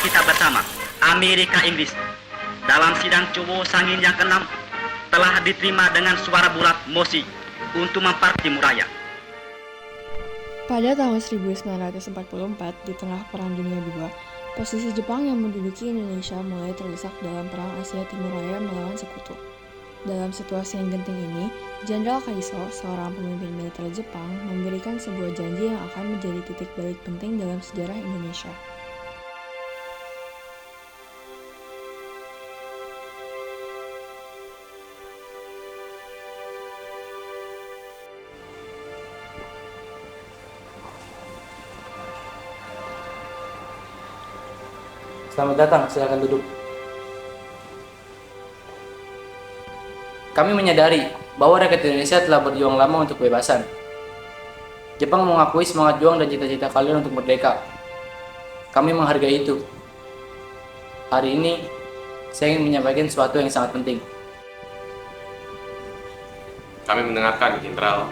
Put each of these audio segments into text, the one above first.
kita bersama, Amerika Inggris, dalam sidang Cowo Sangin yang ke-6 telah diterima dengan suara bulat mosi untuk mempertimuraya. Pada tahun 1944, di tengah Perang Dunia II, posisi Jepang yang menduduki Indonesia mulai terdesak dalam Perang Asia Timur Raya melawan Sekutu. Dalam situasi yang genting ini, Jenderal Kaiso, seorang pemimpin militer Jepang, memberikan sebuah janji yang akan menjadi titik balik penting dalam sejarah Indonesia. Selamat datang, silakan duduk. Kami menyadari bahwa rakyat Indonesia telah berjuang lama untuk kebebasan. Jepang mengakui semangat juang dan cita-cita kalian untuk merdeka. Kami menghargai itu. Hari ini, saya ingin menyampaikan sesuatu yang sangat penting. Kami mendengarkan, Jenderal.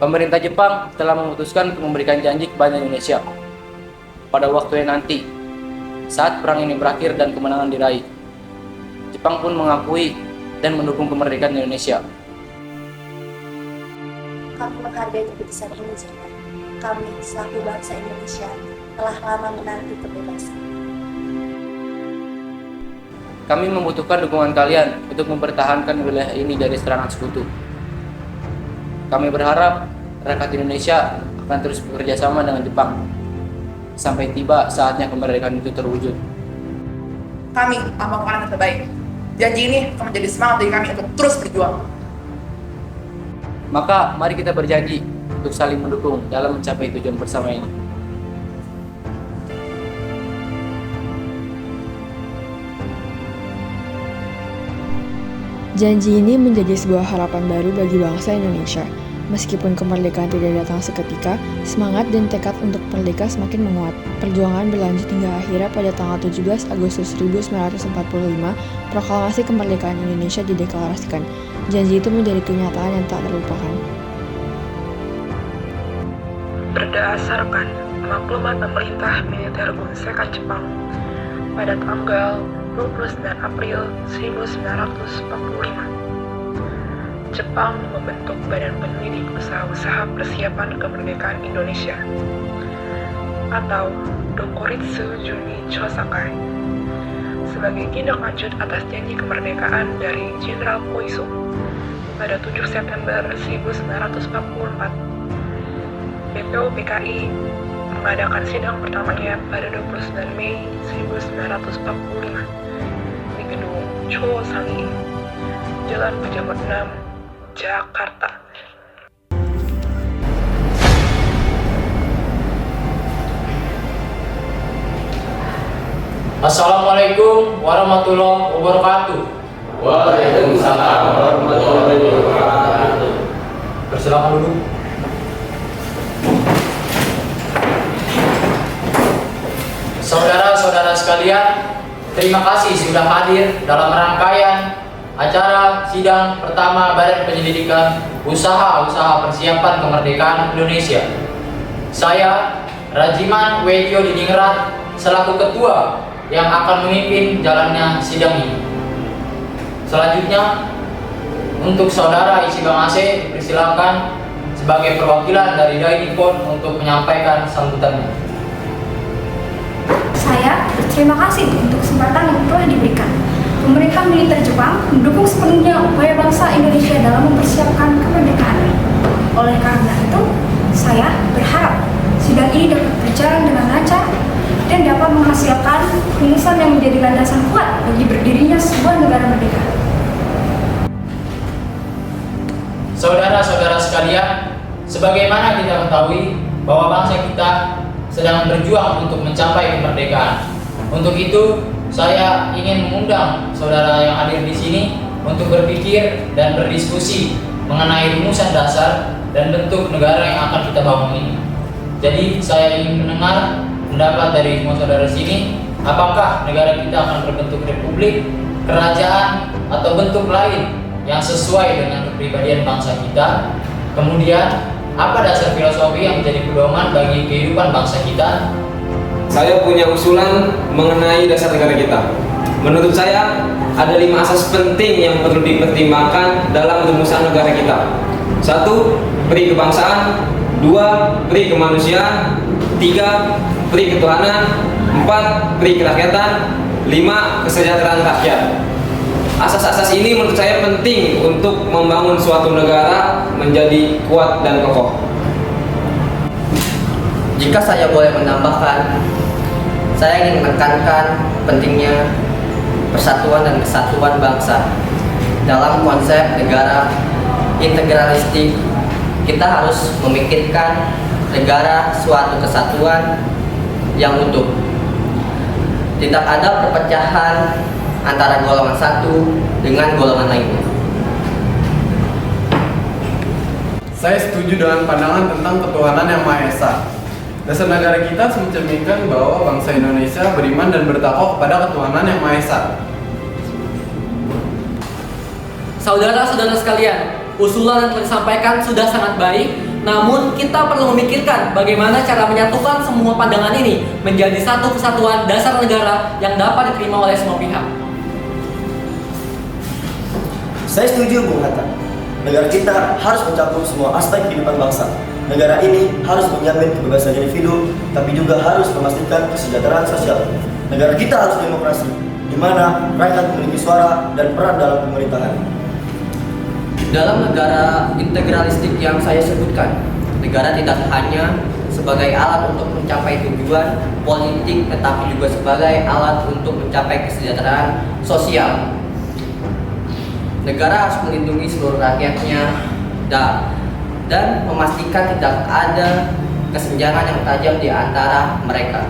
Pemerintah Jepang telah memutuskan untuk memberikan janji kepada Indonesia pada waktu yang nanti, saat perang ini berakhir dan kemenangan diraih. Jepang pun mengakui dan mendukung kemerdekaan Indonesia. Kami menghargai keputusan ini, Jenderal. Kami, selaku bangsa Indonesia, telah lama menanti kebebasan. Kami membutuhkan dukungan kalian untuk mempertahankan wilayah ini dari serangan sekutu. Kami berharap rakyat Indonesia akan terus bekerja sama dengan Jepang sampai tiba saatnya kemerdekaan itu terwujud. Kami akan melakukan yang terbaik. Janji ini akan menjadi semangat bagi kami untuk terus berjuang. Maka mari kita berjanji untuk saling mendukung dalam mencapai tujuan bersama ini. Janji ini menjadi sebuah harapan baru bagi bangsa Indonesia. Meskipun kemerdekaan tidak datang seketika, semangat dan tekad untuk merdeka semakin menguat. Perjuangan berlanjut hingga akhirnya pada tanggal 17 Agustus 1945, proklamasi kemerdekaan Indonesia dideklarasikan. Janji itu menjadi kenyataan yang tak terlupakan. Berdasarkan maklumat pemerintah militer Gunsekan Jepang pada tanggal 29 April 1945, Jepang membentuk Badan Penyelidik Usaha-Usaha Persiapan Kemerdekaan Indonesia atau Dokuritsu Juni Chosakai sebagai tindak lanjut atas janji kemerdekaan dari Jenderal Koiso pada 7 September 1944. BPOPKI mengadakan sidang pertamanya pada 29 Mei 1945 di gedung Chowo Sangin, Jalan Pejabat 6, Jakarta. Assalamualaikum warahmatullahi wabarakatuh. Waalaikumsalam warahmatullahi wabarakatuh. Persilakan dulu. Saudara-saudara sekalian, terima kasih sudah hadir dalam rangkaian acara sidang pertama Badan Penyelidikan Usaha-Usaha Persiapan Kemerdekaan Indonesia. Saya, Rajiman Wetyo Diningrat, selaku ketua yang akan memimpin jalannya sidang ini. Selanjutnya, untuk Saudara Isi Bang Ase, persilakan sebagai perwakilan dari Dai Nippon untuk menyampaikan sambutannya. Saya terima kasih untuk kesempatan yang telah diberikan. Pemerintah militer Jepang mendukung sepenuhnya upaya bangsa Indonesia dalam mempersiapkan kemerdekaan. Oleh karena itu, saya berharap sidang ini dapat berjalan dengan lancar dan dapat menghasilkan rumusan yang menjadi landasan kuat bagi berdirinya sebuah negara merdeka. Saudara-saudara sekalian, sebagaimana kita ketahui bahwa bangsa kita sedang berjuang untuk mencapai kemerdekaan. Untuk itu, saya ingin mengundang saudara yang hadir di sini untuk berpikir dan berdiskusi mengenai rumusan dasar dan bentuk negara yang akan kita bangun ini. Jadi, saya ingin mendengar pendapat dari semua saudara sini, apakah negara kita akan berbentuk republik, kerajaan, atau bentuk lain yang sesuai dengan kepribadian bangsa kita. Kemudian, apa dasar filosofi yang menjadi pedoman bagi kehidupan bangsa kita? saya punya usulan mengenai dasar negara kita. Menurut saya, ada 5 asas penting yang perlu dipertimbangkan dalam rumusan negara kita. 1. Pri kebangsaan. 2. Pri kemanusiaan. 3. Pri ketuhanan. 4. Pri kerakyatan. 5. Kesejahteraan rakyat. Asas-asas ini menurut saya penting untuk membangun suatu negara menjadi kuat dan kokoh. Jika saya boleh menambahkan, saya ingin menekankan pentingnya persatuan dan kesatuan bangsa. Dalam konsep negara integralistik, kita harus memikirkan negara suatu kesatuan yang utuh. Tidak ada perpecahan antara golongan satu dengan golongan lainnya. Saya setuju dengan pandangan tentang ketuhanan yang Maha Esa. Dasar negara kita mencerminkan bahwa bangsa Indonesia beriman dan bertakwa kepada ketuhanan yang Maha Esa. Saudara-saudara sekalian, usulan yang telah disampaikan sudah sangat baik, namun kita perlu memikirkan bagaimana cara menyatukan semua pandangan ini menjadi satu kesatuan dasar negara yang dapat diterima oleh semua pihak. Saya setuju, Bung Hatta. Negara kita harus mencakup semua aspek kehidupan bangsa. Negara ini harus menjamin kebebasan individu, tapi juga harus memastikan kesejahteraan sosial. Negara kita harus demokrasi, di mana rakyat memiliki suara dan peran dalam pemerintahan. Dalam negara integralistik yang saya sebutkan, negara tidak hanya sebagai alat untuk mencapai tujuan politik, tetapi juga sebagai alat untuk mencapai kesejahteraan sosial. Negara harus melindungi seluruh rakyatnya dan memastikan tidak ada kesenjangan yang tajam di antara mereka.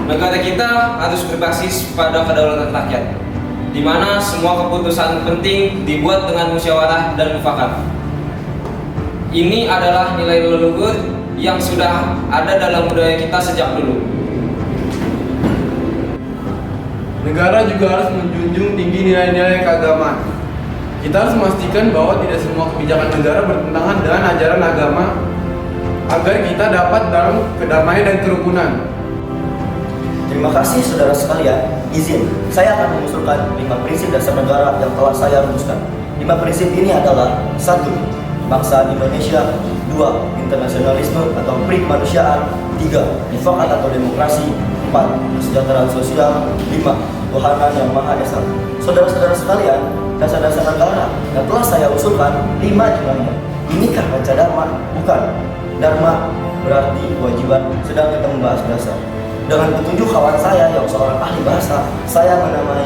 Negara kita harus berbasis pada kedaulatan rakyat, di mana semua keputusan penting dibuat dengan musyawarah dan mufakat. Ini adalah nilai leluhur yang sudah ada dalam budaya kita sejak dulu. Negara juga harus menjunjung tinggi nilai-nilai keagamaan. Kita harus memastikan bahwa tidak semua kebijakan negara bertentangan dengan ajaran agama agar kita dapat dalam kedamaian dan kerukunan. Terima kasih saudara sekalian. Izin, saya akan mengusulkan 5 prinsip dasar negara yang telah saya rumuskan. 5 prinsip ini adalah: 1. Kebangsaan Indonesia. 2. Internasionalisme atau pri kemanusiaan. 3. Mufakat atau demokrasi. 4. Kesejahteraan sosial. 5. Ketuhanan yang Maha Esa. Saudara-saudara sekalian, dasar-dasar negara yang telah saya usulkan 5 jumlahnya. Inikah panca dharma? Bukan. Dharma berarti kewajiban, sedang kita membahas dasar. Dengan petunjuk kawan saya yang seorang ahli bahasa, saya menamai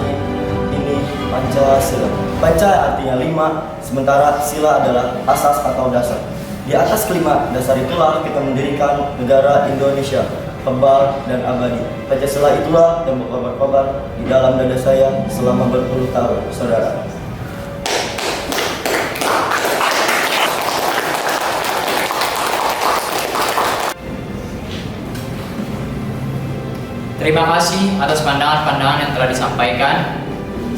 ini Pancasila. Panca artinya 5, sementara sila adalah asas atau dasar. Di atas kelima dasar itulah kita mendirikan negara Indonesia, kebal dan abadi. Pancasila itulah yang berkobar-kobar di dalam dada saya selama berpuluh tahun, saudara. Terima kasih atas pandangan-pandangan yang telah disampaikan.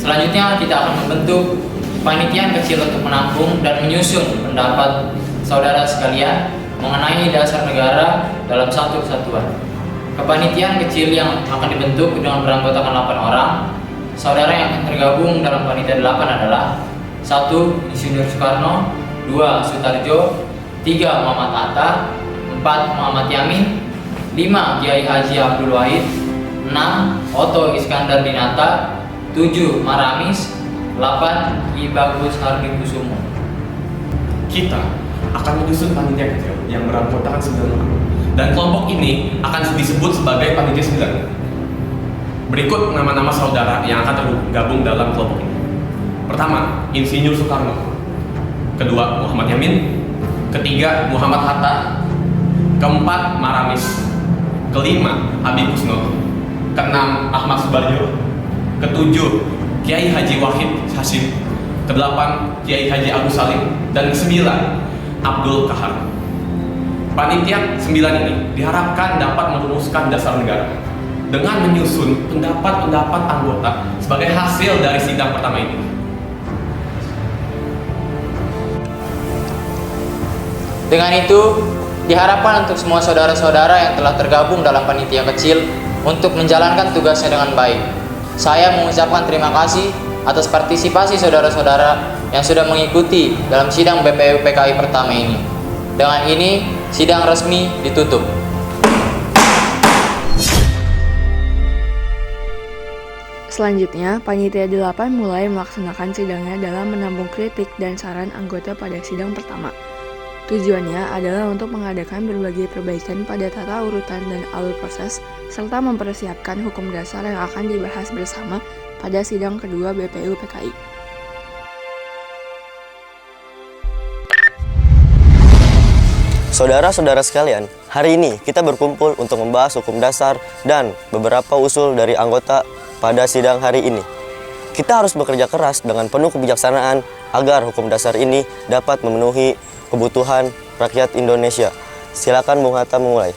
Selanjutnya kita akan membentuk panitia kecil untuk menampung dan menyusun pendapat saudara sekalian mengenai dasar negara dalam satu kesatuan. Kepanitiaan kecil yang akan dibentuk dengan beranggotakan 8 orang. Saudara yang akan tergabung dalam panitia 8 adalah 1. Insinyur Soekarno, 2. Sutarjo, 3. Muhammad Hatta, 4. Muhammad Yamin, 5. Kiai Haji Abdul Wahid, 6. Oto Iskandar Dinata, 7. Maramis, 8. Ki Bagus Hardikusumo. Kita akan menyusun panitia kecil yang beranggotakan 9 orang. Dan kelompok ini akan disebut sebagai panitia 9. Berikut nama-nama saudara yang akan tergabung dalam kelompok ini. Pertama, Insinyur Soekarno. Kedua, Muhammad Yamin. Ketiga, Muhammad Hatta. Keempat, Maramis. Kelima, Habib Kusno. Keenam, Ahmad Subarjo. Ketujuh, Kiai Haji Wahid Hasim. Kedelapan, Kiai Haji Agus Salim. Dan kesembilan, Abdul Kahar. Panitia 9 ini diharapkan dapat merumuskan dasar negara dengan menyusun pendapat-pendapat anggota sebagai hasil dari sidang pertama ini. Dengan itu, Diharapkan untuk semua saudara-saudara yang telah tergabung dalam panitia kecil untuk menjalankan tugasnya dengan baik. Saya mengucapkan terima kasih atas partisipasi saudara-saudara yang sudah mengikuti dalam sidang BPU PKI pertama ini. Dengan ini, sidang resmi ditutup. Selanjutnya, Panitia 8 mulai melaksanakan sidangnya dalam menampung kritik dan saran anggota pada sidang pertama. Tujuannya adalah untuk mengadakan berbagai perbaikan pada tata urutan dan alur proses, serta mempersiapkan hukum dasar yang akan dibahas bersama pada sidang kedua BPU PKI. Saudara-saudara sekalian, hari ini kita berkumpul untuk membahas hukum dasar dan beberapa usul dari anggota pada sidang hari ini. Kita harus bekerja keras dengan penuh kebijaksanaan agar hukum dasar ini dapat memenuhi kebutuhan rakyat Indonesia. Silakan Bung Hatta memulai.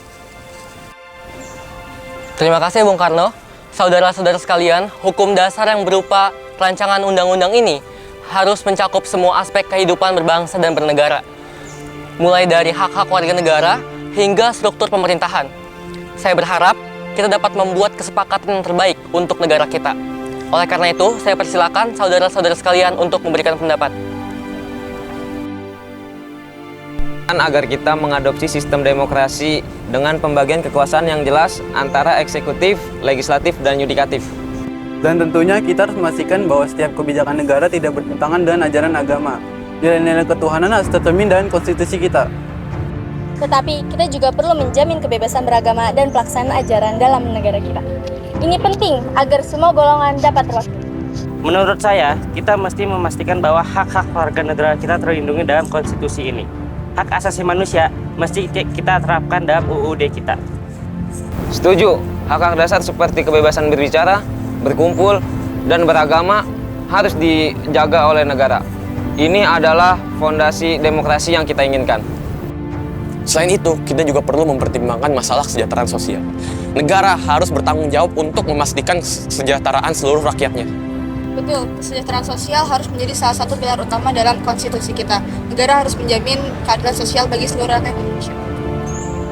Terima kasih Bung Karno. Saudara-saudara sekalian, hukum dasar yang berupa rancangan undang-undang ini harus mencakup semua aspek kehidupan berbangsa dan bernegara, mulai dari hak-hak warga negara hingga struktur pemerintahan. Saya berharap kita dapat membuat kesepakatan yang terbaik untuk negara kita. Oleh karena itu, saya persilakan saudara-saudara sekalian untuk memberikan pendapat. Agar kita mengadopsi sistem demokrasi dengan pembagian kekuasaan yang jelas antara eksekutif, legislatif, dan yudikatif. Dan tentunya kita harus memastikan bahwa setiap kebijakan negara tidak bertentangan dengan ajaran agama. Nilai-nilai ketuhanan harus tercermin dalam konstitusi kita. Tetapi kita juga perlu menjamin kebebasan beragama dan pelaksanaan ajaran dalam negara kita. Ini penting agar semua golongan dapat terwakili. Menurut saya, kita mesti memastikan bahwa hak-hak warga negara kita terlindungi dalam konstitusi ini. Hak asasi manusia mesti kita terapkan dalam UUD kita. Setuju, hak-hak dasar seperti kebebasan berbicara, berkumpul, dan beragama harus dijaga oleh negara. Ini adalah fondasi demokrasi yang kita inginkan. Selain itu, kita juga perlu mempertimbangkan masalah kesejahteraan sosial. Negara harus bertanggung jawab untuk memastikan kesejahteraan seluruh rakyatnya. Betul, kesejahteraan sosial harus menjadi salah satu pilar utama dalam konstitusi kita. Negara harus menjamin keadilan sosial bagi seluruh rakyat Indonesia.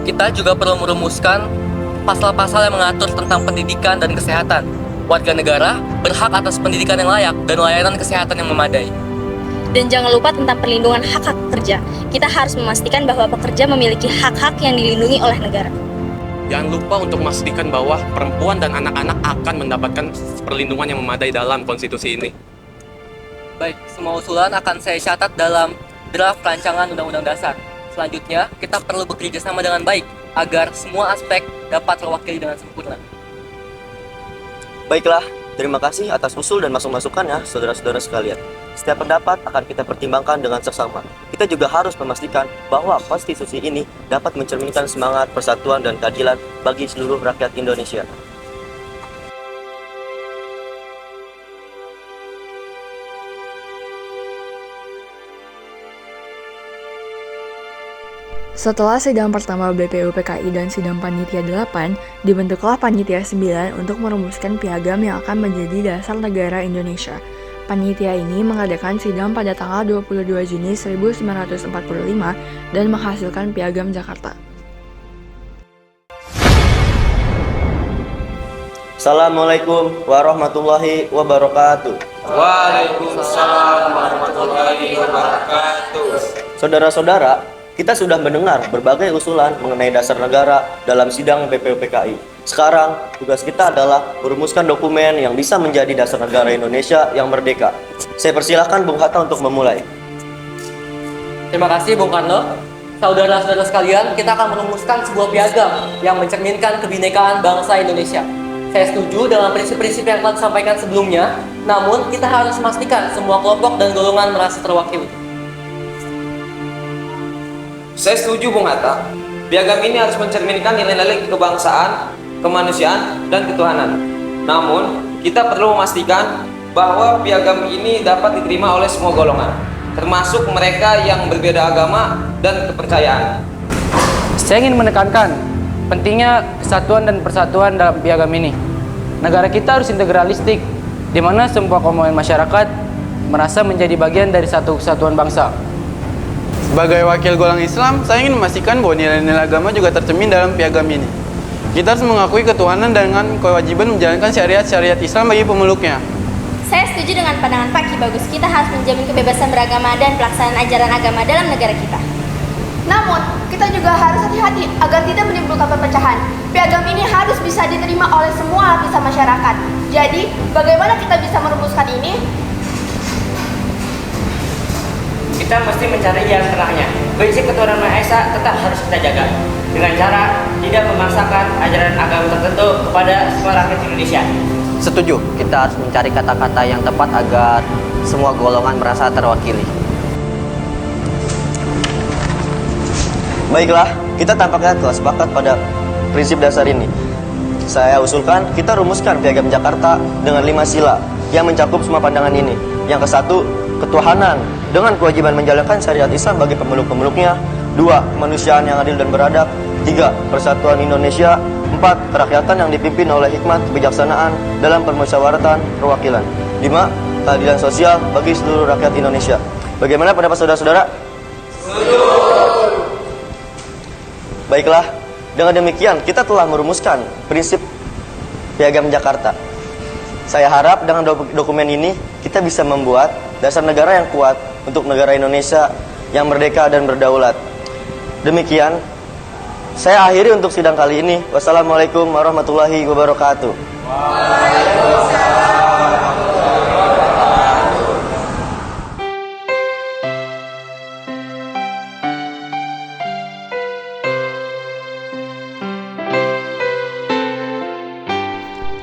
Kita juga perlu merumuskan pasal-pasal yang mengatur tentang pendidikan dan kesehatan. Warga negara berhak atas pendidikan yang layak dan layanan kesehatan yang memadai. Dan jangan lupa tentang perlindungan hak-hak pekerja. Kita harus memastikan bahwa pekerja memiliki hak-hak yang dilindungi oleh negara. Jangan lupa untuk memastikan bahwa perempuan dan anak-anak akan mendapatkan perlindungan yang memadai dalam konstitusi ini. Baik, semua usulan akan saya catat dalam draft rancangan Undang-Undang Dasar. Selanjutnya, kita perlu bekerja sama dengan baik agar semua aspek dapat terwakili dengan sempurna. Baiklah, terima kasih atas usul dan masukan-masukannya, saudara-saudara sekalian. Setiap pendapat akan kita pertimbangkan dengan seksama. Kita juga harus memastikan bahwa konstitusi ini dapat mencerminkan semangat persatuan dan keadilan bagi seluruh rakyat Indonesia. Setelah sidang pertama BPU PKI dan sidang Panitia 8, dibentuklah Panitia 9 untuk merumuskan piagam yang akan menjadi dasar negara Indonesia. Panitia ini mengadakan sidang pada tanggal 22 Juni 1945 dan menghasilkan Piagam Jakarta. Assalamualaikum warahmatullahi wabarakatuh. Waalaikumsalam warahmatullahi wabarakatuh. Saudara-saudara, kita sudah mendengar berbagai usulan mengenai dasar negara dalam sidang BPU PKI. Sekarang, tugas kita adalah merumuskan dokumen yang bisa menjadi dasar negara Indonesia yang merdeka. Saya persilahkan Bung Hatta untuk memulai. Terima kasih Bung Karno. Saudara-saudara sekalian, kita akan merumuskan sebuah piagam yang mencerminkan kebinekaan bangsa Indonesia. Saya setuju dengan prinsip-prinsip yang telah disampaikan sebelumnya, namun kita harus memastikan semua kelompok dan golongan merasa terwakili. Saya setuju Bung Hatta. Piagam ini harus mencerminkan nilai-nilai kebangsaan, kemanusiaan, dan ketuhanan. Namun, kita perlu memastikan bahwa piagam ini dapat diterima oleh semua golongan, termasuk mereka yang berbeda agama dan kepercayaan. Saya ingin menekankan pentingnya kesatuan dan persatuan dalam piagam ini. Negara kita harus integralistik, di mana semua komponen masyarakat merasa menjadi bagian dari satu kesatuan bangsa. Sebagai wakil golongan Islam, saya ingin memastikan bahwa nilai-nilai agama juga tercermin dalam piagam ini. Kita harus mengakui ketuhanan dengan kewajiban menjalankan syariat-syariat Islam bagi pemeluknya. Saya setuju dengan pandangan Pak Ki Bagus. Kita harus menjamin kebebasan beragama dan pelaksanaan ajaran agama dalam negara kita. Namun, kita juga harus hati-hati agar tidak menimbulkan perpecahan. Piagam ini harus bisa diterima oleh semua lapisan masyarakat. Jadi, bagaimana kita bisa merumuskan ini? Kita mesti mencari jalan tengahnya. Prinsip ketuhanan Maha Esa tetap harus kita jaga dengan cara tidak memaksakan ajaran agama tertentu kepada semua rakyat Indonesia. Setuju, kita harus mencari kata-kata yang tepat agar semua golongan merasa terwakili. Baiklah, kita tampaknya telah sepakat pada prinsip dasar ini. Saya usulkan kita rumuskan Piagam Jakarta dengan 5 sila yang mencakup semua pandangan ini. Yang ke-1, ketuhanan dengan kewajiban menjalankan syariat Islam bagi pemeluk-pemeluknya. 2, kemanusiaan yang adil dan beradab. 3, persatuan Indonesia. 4, kerakyatan yang dipimpin oleh hikmat kebijaksanaan dalam permusyawaratan perwakilan. 5, keadilan sosial bagi seluruh rakyat Indonesia. Bagaimana pendapat saudara-saudara? Baiklah, dengan demikian kita telah merumuskan prinsip Piagam Jakarta. Saya harap dengan dokumen ini kita bisa membuat dasar negara yang kuat untuk negara Indonesia yang merdeka dan berdaulat. Demikian, saya akhiri untuk sidang kali ini. Wassalamualaikum warahmatullahi wabarakatuh.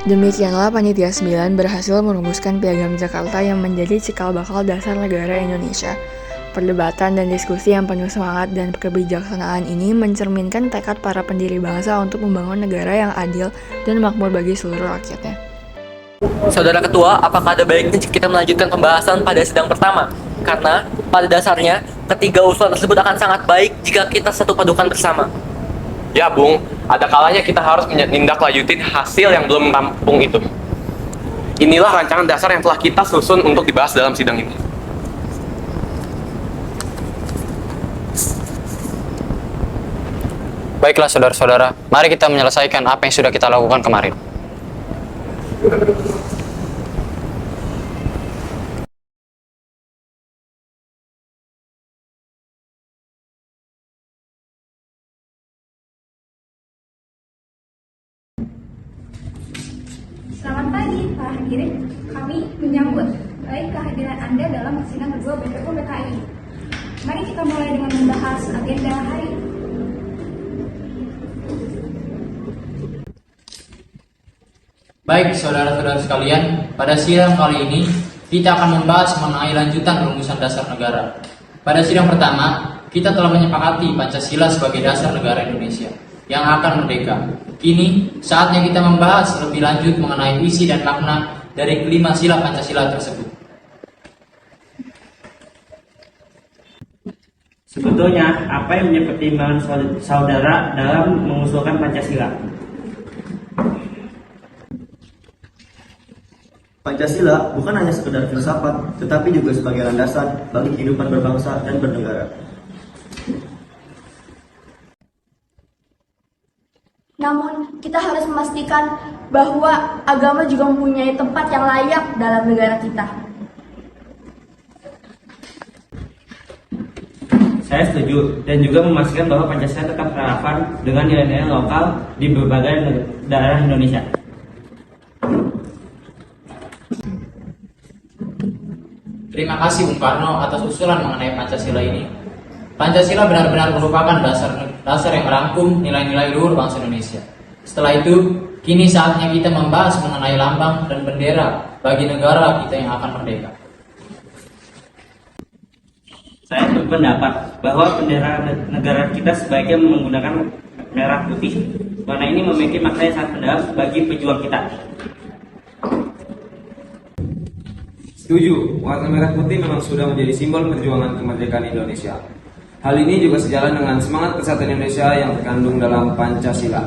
Demikianlah Panitia 9 berhasil merumuskan Piagam Jakarta yang menjadi cikal bakal dasar negara Indonesia. Perdebatan dan diskusi yang penuh semangat dan kebijaksanaan ini mencerminkan tekad para pendiri bangsa untuk membangun negara yang adil dan makmur bagi seluruh rakyatnya. Saudara Ketua, apakah ada baiknya kita melanjutkan pembahasan pada sidang pertama? Karena pada dasarnya, ketiga usulan tersebut akan sangat baik jika kita satu padukan bersama. Ya Bung, ada kalanya kita harus menindaklanjutin hasil yang belum rampung itu. Inilah rancangan dasar yang telah kita susun untuk dibahas dalam sidang ini. Baiklah saudara-saudara, mari kita menyelesaikan apa yang sudah kita lakukan kemarin. Selamat pagi, para hadirin. Kami menyambut baik kehadiran Anda dalam sidang kedua BPU BKI. Mari kita mulai dengan membahas agenda hari ini. Baik, saudara-saudara sekalian, pada sidang kali ini kita akan membahas mengenai lanjutan rumusan dasar negara. Pada sidang pertama, kita telah menyepakati Pancasila sebagai dasar negara Indonesia yang akan merdeka. Kini, saatnya kita membahas lebih lanjut mengenai isi dan makna dari kelima sila Pancasila tersebut. Sebetulnya, apa yang menjadi pertimbangan saudara dalam mengusulkan Pancasila? Pancasila bukan hanya sekedar filsafat, tetapi juga sebagai landasan bagi kehidupan berbangsa dan bernegara. Namun, kita harus memastikan bahwa agama juga mempunyai tempat yang layak dalam negara kita. Saya setuju dan juga memastikan bahwa Pancasila tetap relevan dengan nilai-nilai lokal di berbagai daerah Indonesia. Terima kasih Bung Karno atas usulan mengenai Pancasila ini. Pancasila benar-benar merupakan dasar yang merangkum nilai-nilai luhur bangsa Indonesia. Setelah itu, kini saatnya kita membahas mengenai lambang dan bendera bagi negara kita yang akan merdeka. Saya berpendapat bahwa bendera negara kita sebaiknya menggunakan merah putih. Warna ini memiliki makna yang sangat mendalam bagi pejuang kita. Setuju, warna merah putih memang sudah menjadi simbol perjuangan kemerdekaan Indonesia. Hal ini juga sejalan dengan semangat persatuan Indonesia yang terkandung dalam Pancasila.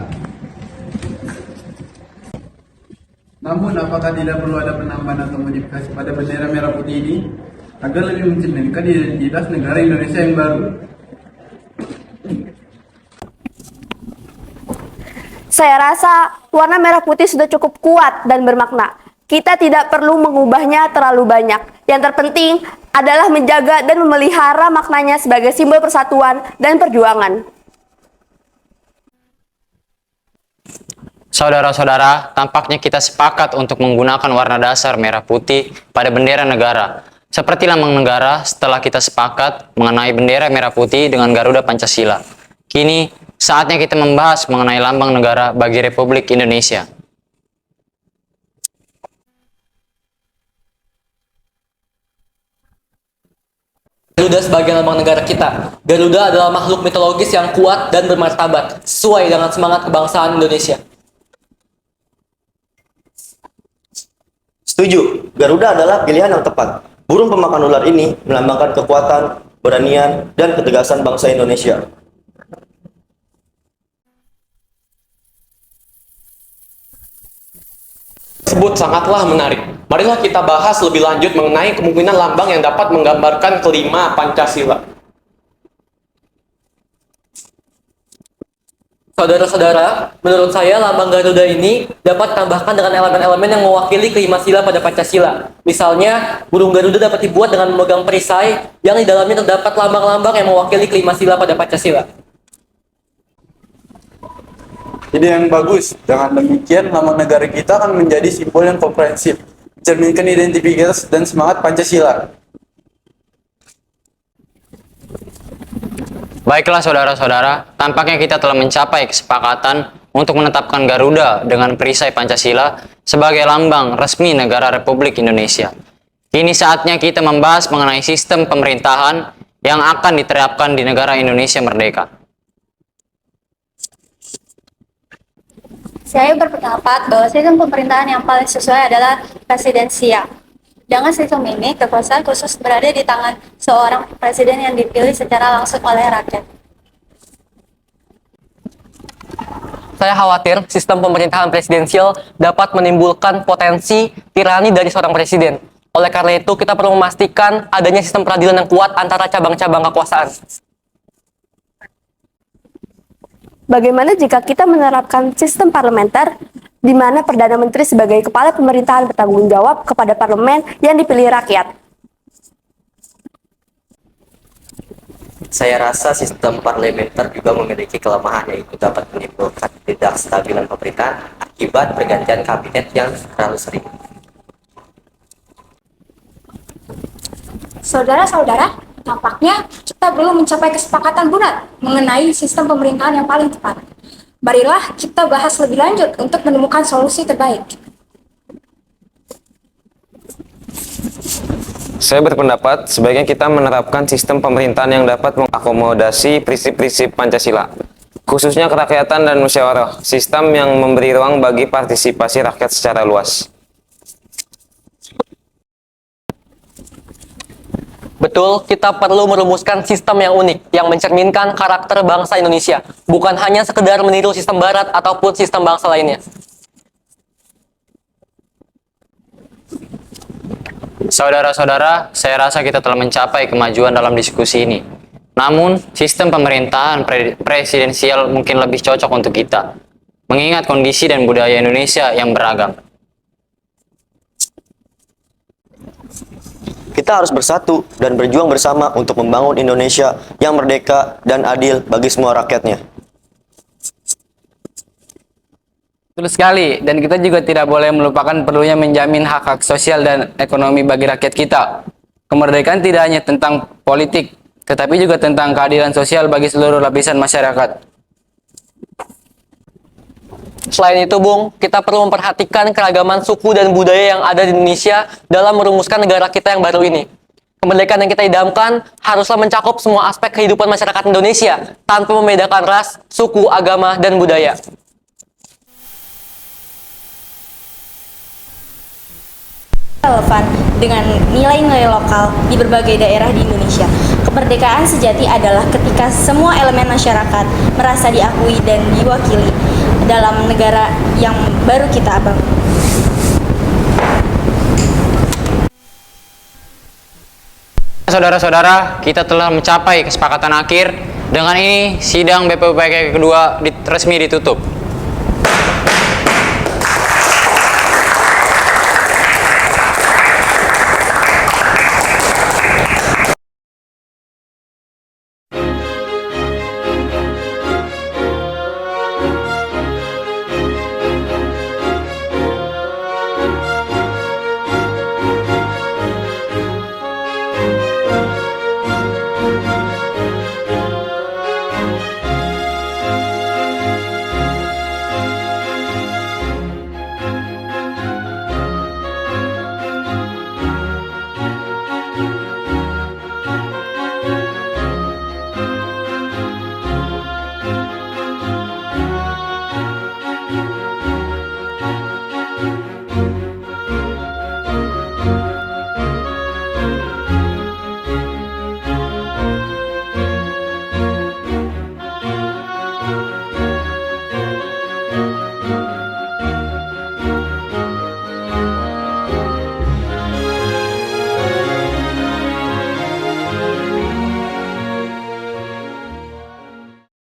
Namun, apakah tidak perlu ada penambahan atau modifikasi pada bendera merah putih ini agar lebih mencerminkan identitas negara Indonesia yang baru? Saya rasa warna merah putih sudah cukup kuat dan bermakna. Kita tidak perlu mengubahnya terlalu banyak. Yang terpenting adalah menjaga dan memelihara maknanya sebagai simbol persatuan dan perjuangan. Saudara-saudara, tampaknya kita sepakat untuk menggunakan warna dasar merah putih pada bendera negara. Seperti lambang negara, setelah kita sepakat mengenai bendera merah putih dengan Garuda Pancasila. Kini, saatnya kita membahas mengenai lambang negara bagi Republik Indonesia. Garuda sebagai lambang negara kita. Garuda adalah makhluk mitologis yang kuat dan bermartabat, sesuai dengan semangat kebangsaan Indonesia. Setuju, Garuda adalah pilihan yang tepat. Burung pemakan ular ini melambangkan kekuatan, keberanian, dan ketegasan bangsa Indonesia. Tersebut sangatlah menarik. Marilah kita bahas lebih lanjut mengenai kemungkinan lambang yang dapat menggambarkan kelima Pancasila. Saudara-saudara, menurut saya lambang Garuda ini dapat ditambahkan dengan elemen-elemen yang mewakili kelima sila pada Pancasila. Misalnya, burung Garuda dapat dibuat dengan memegang perisai yang di dalamnya terdapat lambang-lambang yang mewakili kelima sila pada Pancasila. Jadi yang bagus. Dengan demikian, lambang negara kita akan menjadi simbol yang komprehensif, mencerminkan identitas dan semangat Pancasila. Baiklah saudara-saudara, tampaknya kita telah mencapai kesepakatan untuk menetapkan Garuda dengan perisai Pancasila sebagai lambang resmi negara Republik Indonesia. Kini saatnya kita membahas mengenai sistem pemerintahan yang akan diterapkan di negara Indonesia merdeka. Saya berpendapat bahwa sistem pemerintahan yang paling sesuai adalah presidensial. Dengan sistem ini, kekuasaan khusus berada di tangan seorang presiden yang dipilih secara langsung oleh rakyat. Saya khawatir sistem pemerintahan presidensial dapat menimbulkan potensi tirani dari seorang presiden. Oleh karena itu, kita perlu memastikan adanya sistem peradilan yang kuat antara cabang-cabang kekuasaan. Bagaimana jika kita menerapkan sistem parlementer, di mana Perdana Menteri sebagai kepala pemerintahan bertanggung jawab kepada parlemen yang dipilih rakyat? Saya rasa sistem parlementer juga memiliki kelemahan, yaitu dapat menimbulkan ketidakstabilan pemerintahan akibat pergantian kabinet yang terlalu sering. Saudara-saudara, tampaknya kita belum mencapai kesepakatan bulat mengenai sistem pemerintahan yang paling tepat. Marilah kita bahas lebih lanjut untuk menemukan solusi terbaik. Saya berpendapat sebaiknya kita menerapkan sistem pemerintahan yang dapat mengakomodasi prinsip-prinsip Pancasila, khususnya kerakyatan dan musyawarah, sistem yang memberi ruang bagi partisipasi rakyat secara luas. Betul, kita perlu merumuskan sistem yang unik, yang mencerminkan karakter bangsa Indonesia, bukan hanya sekedar meniru sistem barat ataupun sistem bangsa lainnya. Saudara-saudara, saya rasa kita telah mencapai kemajuan dalam diskusi ini. Namun, sistem pemerintahan presidensial mungkin lebih cocok untuk kita, mengingat kondisi dan budaya Indonesia yang beragam. Kita harus bersatu dan berjuang bersama untuk membangun Indonesia yang merdeka dan adil bagi semua rakyatnya. Betul sekali, dan kita juga tidak boleh melupakan perlunya menjamin hak-hak sosial dan ekonomi bagi rakyat kita. Kemerdekaan tidak hanya tentang politik, tetapi juga tentang keadilan sosial bagi seluruh lapisan masyarakat. Selain itu, Bung, kita perlu memperhatikan keragaman suku dan budaya yang ada di Indonesia dalam merumuskan negara kita yang baru ini. Kemerdekaan yang kita idamkan haruslah mencakup semua aspek kehidupan masyarakat Indonesia tanpa membedakan ras, suku, agama, dan budaya. Relevan dengan nilai-nilai lokal di berbagai daerah di Indonesia. Kemerdekaan sejati adalah ketika semua elemen masyarakat merasa diakui dan diwakili dalam negara yang baru kita bangun. Saudara-saudara, kita telah mencapai kesepakatan akhir. Dengan ini, sidang BPUPK kedua resmi ditutup.